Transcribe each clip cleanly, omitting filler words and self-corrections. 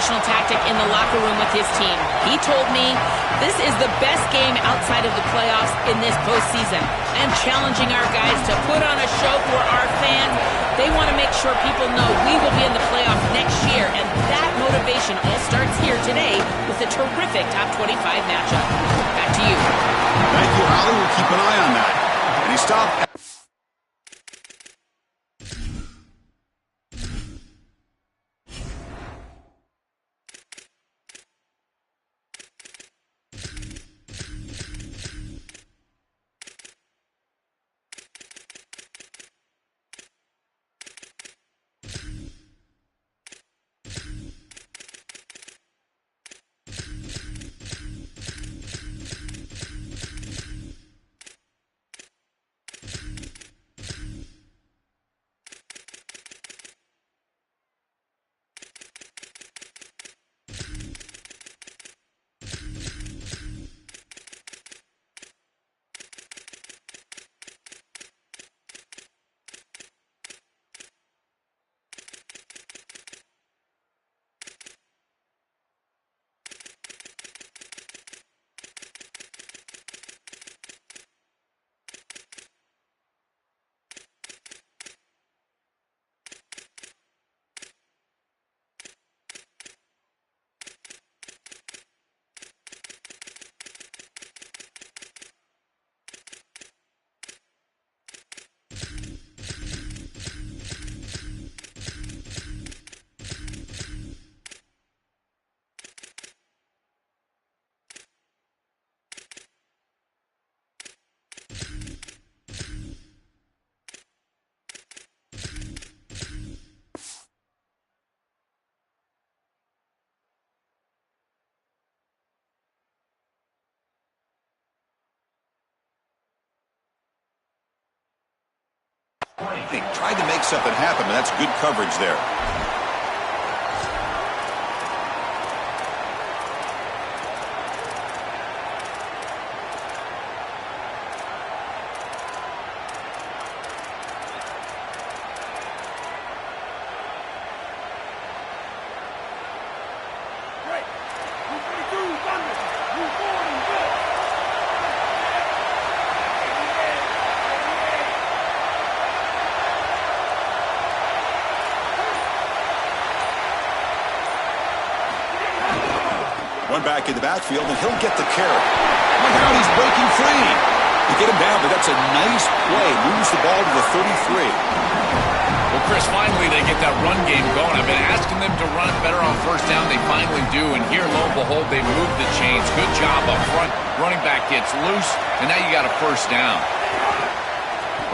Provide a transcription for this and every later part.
motivational tactic in the locker room with his team. He told me, this is the best game outside of the playoffs in this postseason. And challenging our guys to put on a show for our fans. They want to make sure people know we will be in the playoffs next year. And that motivation all starts here today with a terrific top 25 matchup. Back to you. Thank you, Holly. We'll keep an eye on that. And he stopped. He tried to make something happen, but that's good coverage there. One back in the backfield, and he'll get the carry. Look out, he's breaking free. You get him down, but that's a nice play. Moves the ball to the 33. Well, Chris, finally they get that run game going. I've been asking them to run it better on first down. They finally do, and here, lo and behold, they moved the chains. Good job up front. Running back gets loose, and now you got a first down.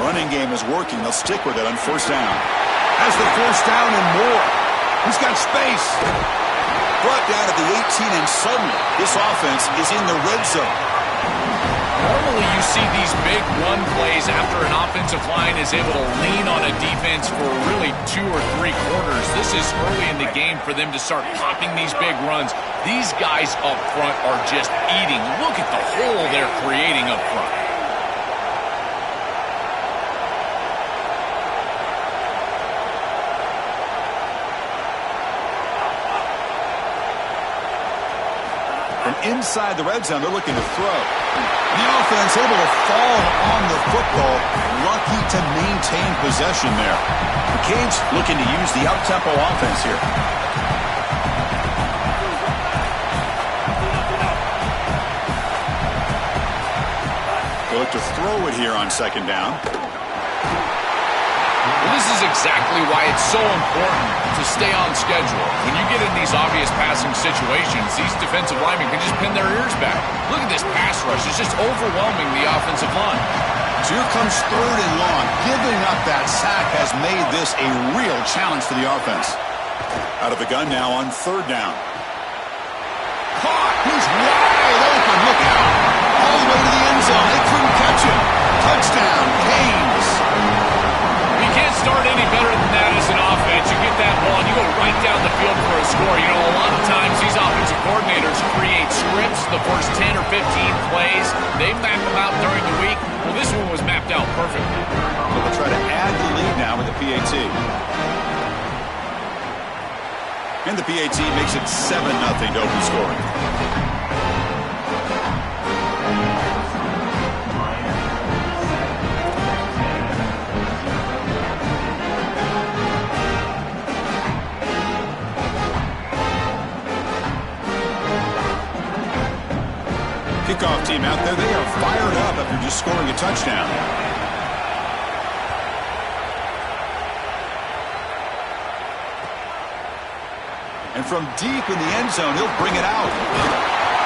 Running game is working. They'll stick with it on first down. Has the first down and more. He's got space. Brought down at the 18, and suddenly this offense is in the red zone. Normally you see these big run plays after an offensive line is able to lean on a defense for really 2 or 3 quarters. This is early in the game for them to start popping these big runs. These guys up front are just eating. Look at the hole they're creating up front. Inside the red zone, they're looking to throw. The offense able to fall on the football. Lucky to maintain possession there. The Canes looking to use the up-tempo offense here. They look to throw it here on second down. Well, this is exactly why it's so important to stay on schedule. When you get in these obvious passing situations, these defensive linemen can just pin their ears back. Look at this pass rush. It's just overwhelming the offensive line. So here comes third and long. Giving up that sack has made this a real challenge for the offense. Out of the gun now on third down. Caught! He's wide open. Look out! All the way to the end zone. They couldn't catch him. Touchdown, Canes. You can't start any better than that as an offense. You get that ball, and you go right down the field for a score. You know, a lot of times these offensive coordinators create scripts, the first 10 or 15 plays. They map them out during the week. Well, this one was mapped out perfectly. So they'll try to add the lead now with the PAT. And the PAT makes it 7-0 to open scoring. Kickoff team out there, they are fired up after just scoring a touchdown. And from deep in the end zone, he'll bring it out.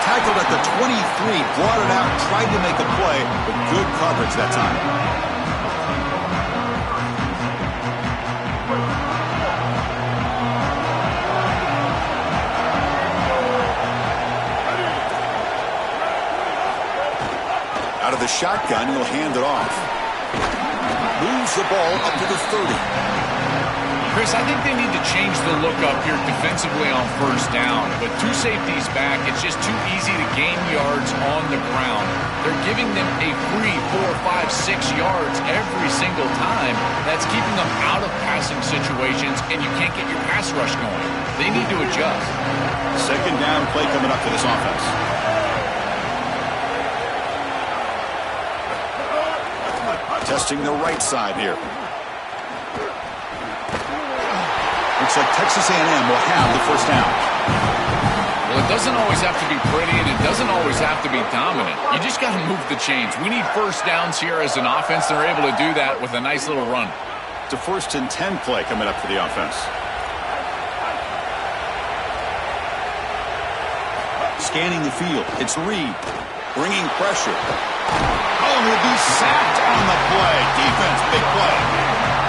Tackled at the 23, brought it out, tried to make a play, but good coverage that time. Out of the shotgun, he'll hand it off. Moves the ball up to the 30. Chris, I think they need to change the look up here defensively on first down. But two safeties back, it's just too easy to gain yards on the ground. They're giving them a free 4, 5, 6 yards every single time. That's keeping them out of passing situations, and you can't get your pass rush going. They need to adjust. Second down play coming up for this offense. Testing the right side here. Looks like Texas A&M will have the first down. Well, it doesn't always have to be pretty, and it doesn't always have to be dominant. You just got to move the chains. We need first downs here as an offense. They're able to do that with a nice little run. It's a 1st and 10 play coming up for the offense. Scanning the field. It's Reed. Bringing pressure. Oh, he'll be sacked on the play. Defense, big play.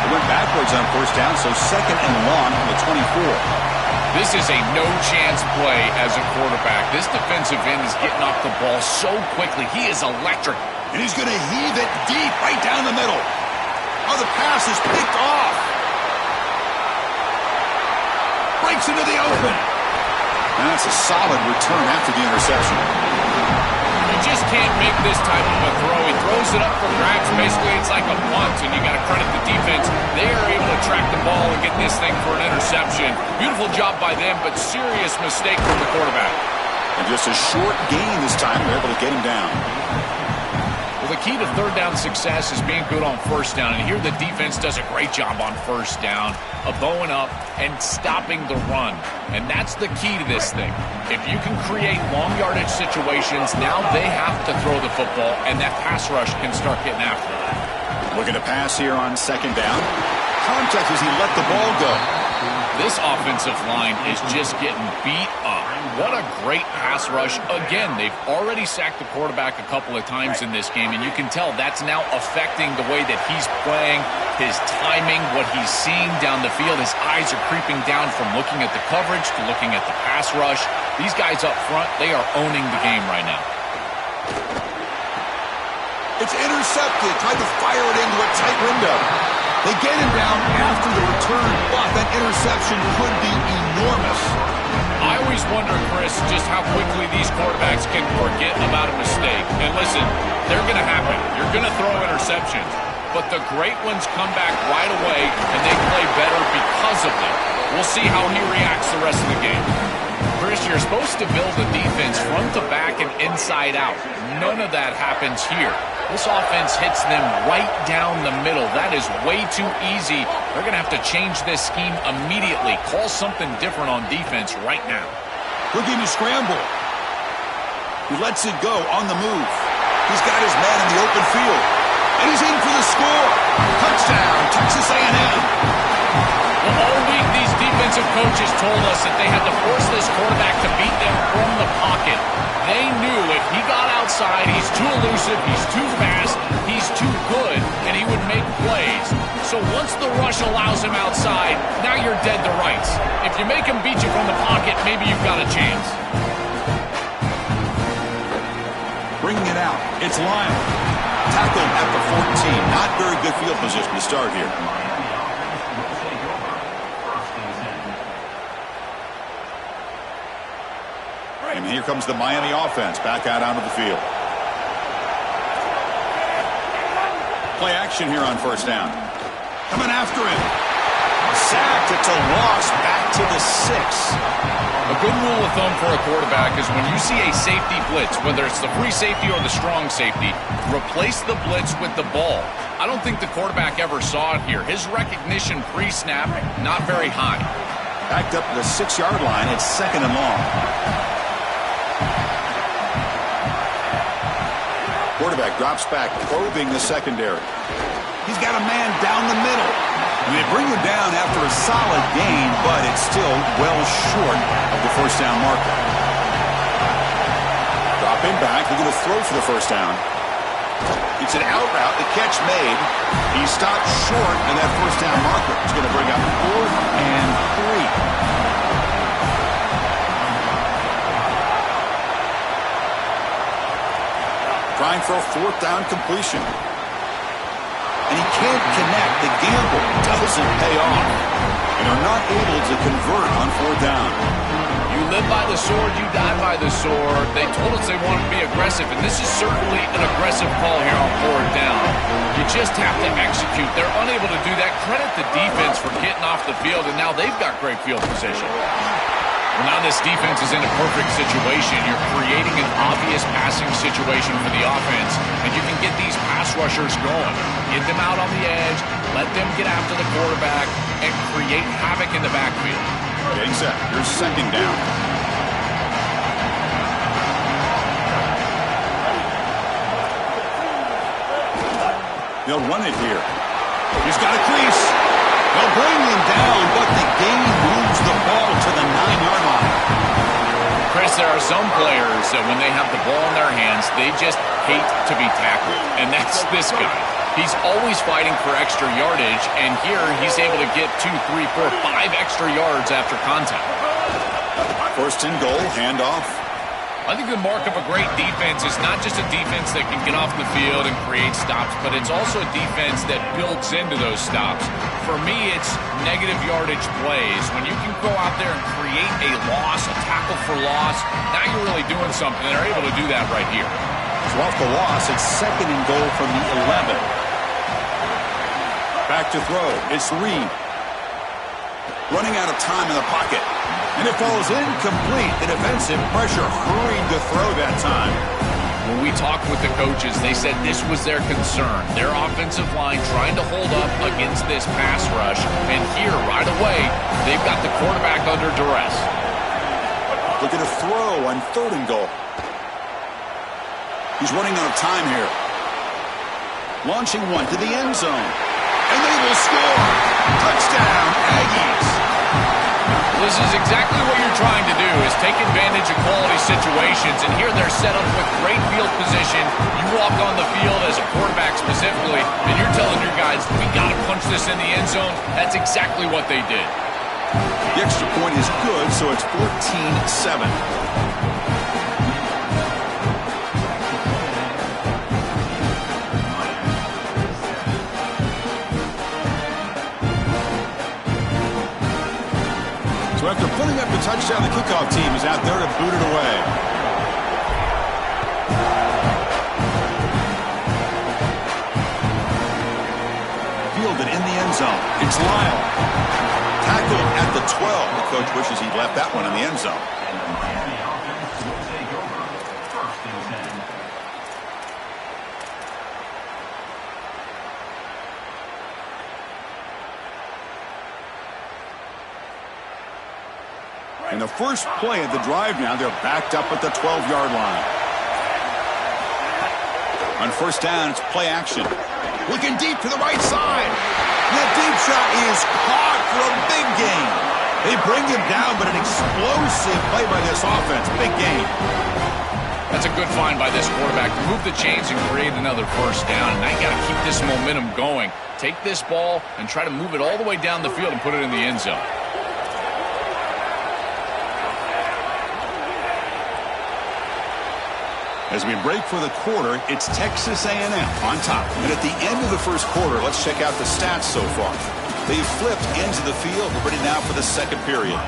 It went backwards on first down, so 2nd and long on the 24. This is a no-chance play as a quarterback. This defensive end is getting off the ball so quickly. He is electric. And he's going to heave it deep right down the middle. Oh, the pass is picked off. Breaks into the open. And that's a solid return after the interception. You just can't make this type of a throw. He throws it up for grabs. Basically, it's like a punt, and you got to credit the defense. They are able to track the ball and get this thing for an interception. Beautiful job by them, but serious mistake from the quarterback. And just a short gain this time. They're able to get him down. Well, the key to third down success is being good on first down. And here the defense does a great job on first down of bowing up and stopping the run. And that's the key to this thing. If you can create long yardage situations, now they have to throw the football, and that pass rush can start getting after it. Looking to pass here on second down. Contact as he let the ball go. This offensive line is just getting beat up. What a great pass rush. Again, they've already sacked the quarterback a couple of times in this game, and you can tell that's now affecting the way that he's playing, his timing, what he's seeing down the field. His eyes are creeping down from looking at the coverage to looking at the pass rush. These guys up front, they are owning the game right now. It's intercepted. Tried to fire it into a tight window. They get him down after the return, but that interception could be enormous. I always wonder, Chris, just how quickly these quarterbacks can forget about a mistake. And listen, they're going to happen. You're going to throw interceptions. But the great ones come back right away, and they play better because of them. We'll see how he reacts the rest of the game. Chris, you're supposed to build a defense front to back and inside out. None of that happens here. This offense hits them right down the middle. That is way too easy. They're going to have to change this scheme immediately. Call something different on defense right now. Looking to scramble. He lets it go on the move. He's got his man in the open field. And he's in for the score. Touchdown, Texas A&M. Well, all week, these defensive coaches told us that they had to force this quarterback to beat them from the pocket. They knew if he got outside, he's too elusive, he's too fast, he's too good, and he would make plays. So once the rush allows him outside, now you're dead to rights. If you make him beat you from the pocket, maybe you've got a chance. Bringing it out, it's Lyle. Tackled at the 14. Not very good field position to start here. And here comes the Miami offense back out onto the field. Play action here on first down. Coming after him. sacked. It's a loss back to the 6. A good rule of thumb for a quarterback is when you see a safety blitz, whether it's the free safety or the strong safety, replace the blitz with the ball. I don't think the quarterback ever saw it here. His recognition pre-snap, not very high. Backed up to the 6-yard line. It's 2nd and long. Quarterback drops back, probing the secondary. He's got a man down the middle. They bring him down after a solid gain, but it's still well short of the first down marker. Drop him back. They're going to throw for the first down. It's an out route. The catch made. He stopped short of that first down marker. It's going to bring up 4th and 3. Trying for a 4th down completion. And he can't connect. The gamble doesn't pay off. And they're not able to convert on 4th down. You live by the sword, you die by the sword. They told us they wanted to be aggressive, and this is certainly an aggressive call here on 4th down. You just have to execute. They're unable to do that. Credit the defense for getting off the field, and now they've got great field position. Well, now this defense is in a perfect situation. You're creating an obvious passing situation for the offense, and you can get these pass rushers going. Get them out on the edge, let them get after the quarterback, and create havoc in the backfield. Getting set. Here's 2nd down. They'll run it here. He's got a crease. They'll bring him down, but the game moves the ball to the 9-yard line. Chris, there are some players that when they have the ball in their hands, they just hate to be tackled. And that's this guy. He's always fighting for extra yardage, and here he's able to get 2, 3, 4, 5 extra yards after contact. 1st and goal, handoff. I think the mark of a great defense is not just a defense that can get off the field and create stops, but it's also a defense that builds into those stops. For me, it's negative yardage plays. When you can go out there and create a loss, a tackle for loss, now you're really doing something. They're able to do that right here. So off the loss, it's 2nd and goal from the 11. Back to throw. It's Reed. Running out of time in the pocket. And it falls incomplete. The defensive pressure hurried to throw that time. When we talked with the coaches, they said this was their concern. Their offensive line trying to hold up against this pass rush. And here, right away, they've got the quarterback under duress. Look at a throw on 3rd and goal. He's running out of time here. Launching one to the end zone. And they will score. Touchdown, Aggies. This is exactly what you're trying to do, is take advantage of quality situations. And here they're set up with great field position. You walk on the field as a quarterback specifically, and you're telling your guys, we got to punch this in the end zone. That's exactly what they did. The extra point is good, so it's 14-7. So after putting up the touchdown, the kickoff team is out there to boot it away. Fielded in the end zone. It's Lyle. Tackled at the 12. The coach wishes he'd left that one in the end zone. In the first play of the drive now, they're backed up at the 12-yard line. On 1st down, it's play action. Looking deep to the right side. That deep shot is caught for a big gain. They bring him down, but an explosive play by this offense. Big gain. That's a good find by this quarterback to move the chains and create another first down. And now you got to keep this momentum going. Take this ball and try to move it all the way down the field and put it in the end zone. As we break for the quarter, it's Texas A&M on top. And at the end of the first quarter, let's check out the stats so far. They've flipped into the field. We're ready now for the second period.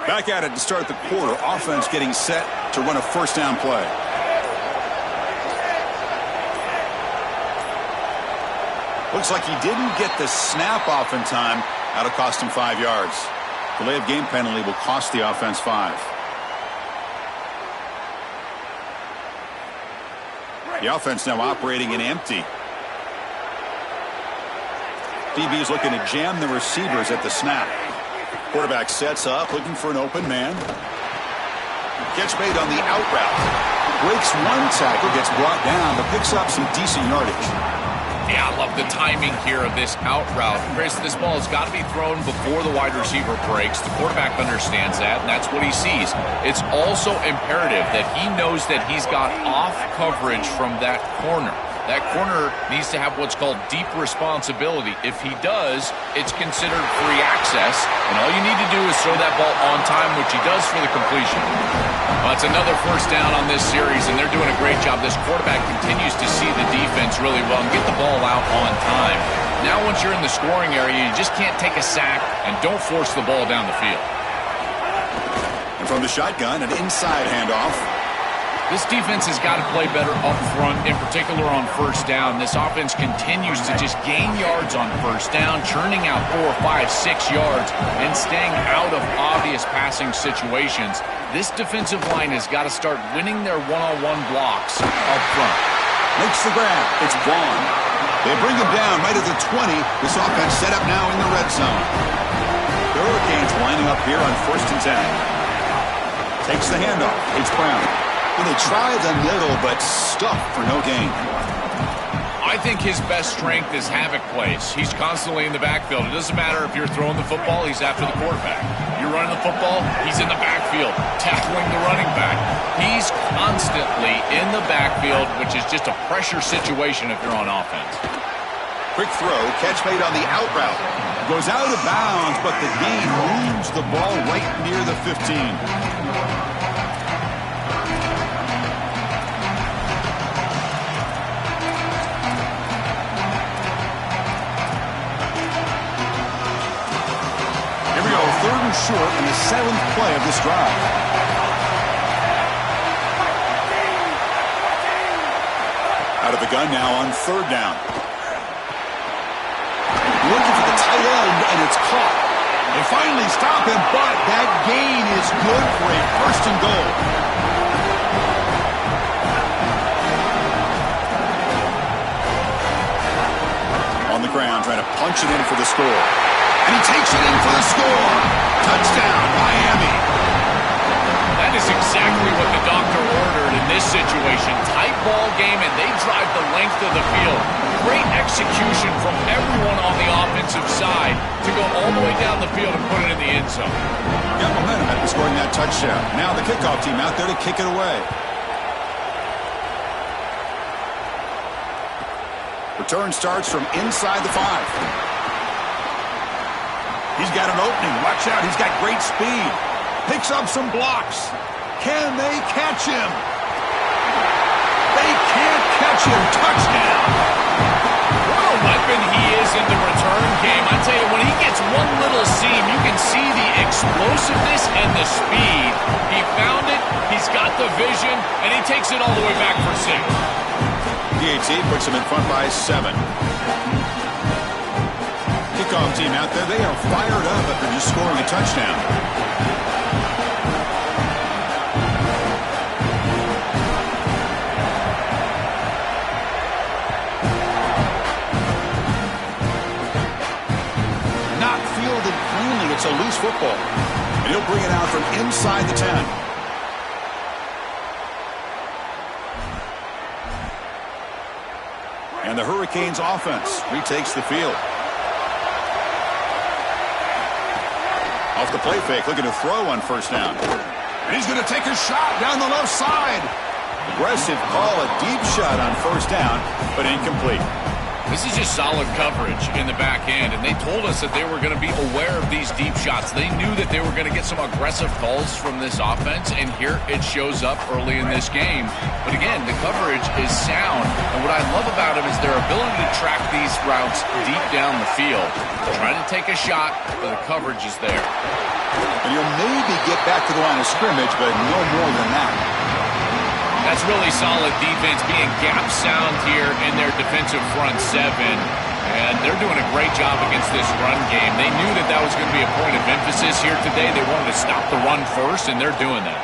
Back at it to start the quarter. Offense getting set to run a first down play. Looks like he didn't get the snap off in time. That'll cost him 5 yards. Delay of game penalty will cost the offense 5. The offense now operating in empty. DB is looking to jam the receivers at the snap. Quarterback sets up, looking for an open man. Catch made on the out route. Breaks one tackle, gets brought down, but picks up some decent yardage. Yeah, I love the timing here of this out route. Chris, this ball has got to be thrown before the wide receiver breaks. The quarterback understands that, and that's what he sees. It's also imperative that he knows that he's got off coverage from that corner. That corner needs to have what's called deep responsibility. If he does, it's considered free access, and all you need to do is throw that ball on time, which he does for the completion. Well, it's another first down on this series, and they're doing a great job. This quarterback continues to see the defense really well and get the ball out on time. Now once you're in the scoring area, you just can't take a sack and don't force the ball down the field. And from the shotgun, an inside handoff. This defense has got to play better up front, in particular on first down. This offense continues to just gain yards on first down, churning out 4, 5, 6 yards, and staying out of obvious passing situations. This defensive line has got to start winning their one-on-one blocks up front. Makes the grab. It's Vaughn. They bring him down right at the 20. This offense set up now in the red zone. The Hurricanes lining up here on 1st and 10. Takes the handoff. It's Brown. And they try the middle, but stuff for no gain. I think his best strength is havoc plays. He's constantly in the backfield. It doesn't matter if you're throwing the football, he's after the quarterback. You're running the football, he's in the backfield, tackling the running back. He's constantly in the backfield, which is just a pressure situation if you're on offense. Quick throw, catch made on the out route. Goes out of bounds, but the gain moves the ball right near the 15. Short in the 7th play of this drive. Out of the gun now on 3rd down. Looking for the tight end, and it's caught. They finally stop him, but that gain is good for a 1st and goal. On the ground, trying to punch it in for the score. And he takes it in for the score. Touchdown, Miami. That is exactly what the doctor ordered in this situation. Tight ball game, and they drive the length of the field. Great execution from everyone on the offensive side to go all the way down the field and put it in the end zone. Got momentum after scoring that touchdown. Now the kickoff team out there to kick it away. Return starts from inside the 5. He's got an opening. Watch out. He's got great speed. Picks up some blocks. Can they catch him? They can't catch him. Touchdown. What a weapon he is in the return game. I tell you, when he gets one little seam, you can see the explosiveness and the speed. He found it. He's got the vision, and he takes it all the way back for 6. PAT puts him in front by 7. Kickoff team out there, they are fired up after just scoring a touchdown. Not fielded cleanly, it's a loose football. And he'll bring it out from inside the 10. And the Hurricanes offense retakes the field. Off the play fake, looking to throw on 1st down. And he's going to take a shot down the left side. Aggressive call, a deep shot on 1st down, but incomplete. This is just solid coverage in the back end, and they told us that they were going to be aware of these deep shots. They knew that they were going to get some aggressive calls from this offense, and here it shows up early in this game. But again, the coverage is sound, and what I love about them is their ability to track these routes deep down the field. Trying to take a shot, but the coverage is there. And you'll maybe get back to the line of scrimmage, but no more than that. That's really solid defense, being gap sound here in their defensive front seven. And they're doing a great job against this run game. They knew that that was going to be a point of emphasis here today. They wanted to stop the run first, and they're doing that.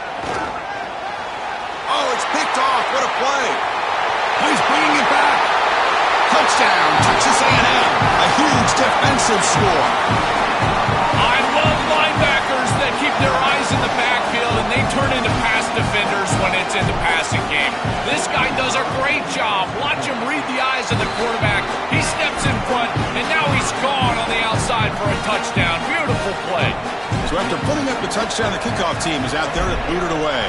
Oh, it's picked off. What a play. He's bringing it back. Touchdown, Texas A&M. A huge defensive score. I love linebackers that keep their eyes in the backfield, and they turn into pass defenders when it's in the passing game. This guy does a great job. Watch him read the eyes of the quarterback. He steps in front, and now he's gone on the outside for a touchdown. Beautiful play. So after putting up the touchdown, the kickoff team is out there to boot it away.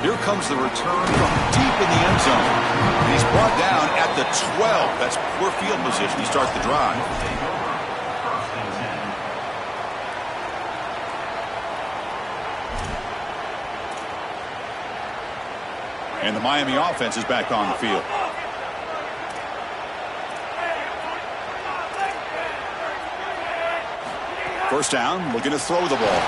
Here comes the return from deep in the end zone. And he's brought down at the 12. That's poor field position to start the drive. And the Miami offense is back on the field. First down, looking to throw the ball.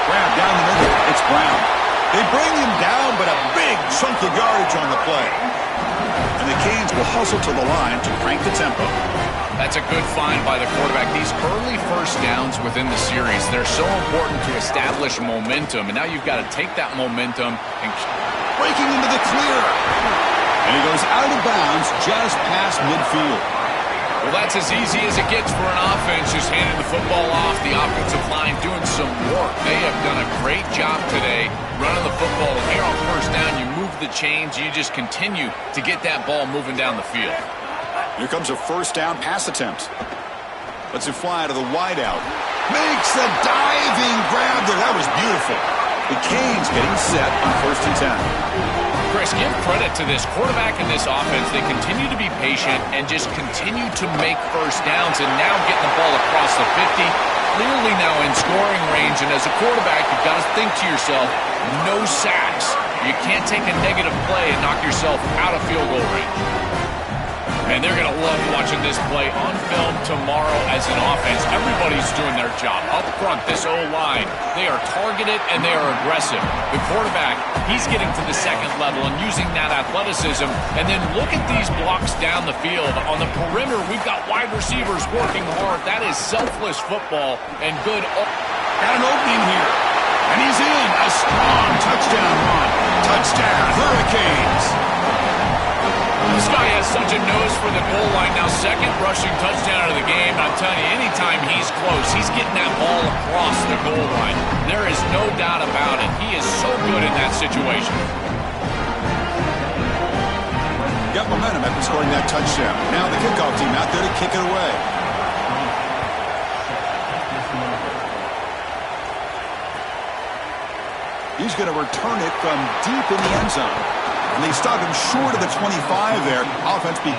Grab down the middle. It's Brown. They bring him down, but a big chunk of yardage on the play. And the Canes will hustle to the line to crank the tempo. That's a good find by the quarterback. These early first downs within the series, they're so important to establish momentum. And now you've got to take that momentum and breaking into the clear. And he goes out of bounds just past midfield. Well, that's as easy as it gets for an offense, just handing the football off. The offensive line doing some work. They have done a great job today running the football. Here on first down, you move the chains. You just continue to get that ball moving down the field. Here comes a first down pass attempt. Lets it fly to the wideout. Makes a diving grab there. That was beautiful. The Canes getting set on 1st and 10. Chris, give credit to this quarterback and this offense. They continue to be patient and just continue to make first downs, and now getting the ball across the 50, clearly now in scoring range. And as a quarterback, you've got to think to yourself, no sacks. You can't take a negative play and knock yourself out of field goal range. And they're going to love watching this play on film tomorrow as an offense. Everybody's doing their job. Up front, this O-line, they are targeted and they are aggressive. The quarterback, he's getting to the second level and using that athleticism. And then look at these blocks down the field. On the perimeter, we've got wide receivers working hard. That is selfless football and good. Got an opening here. And he's in. A strong touchdown run. Touchdown, Hurricanes. This guy has such a nose for the goal line now. Second rushing touchdown of the game. I'm telling you, anytime he's close, he's getting that ball across the goal line. There is no doubt about it. He is so good in that situation. Got momentum after scoring that touchdown. Now the kickoff team out there to kick it away. He's going to return it from deep in the end zone. And they stop him short of the 25 there. Offense be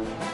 you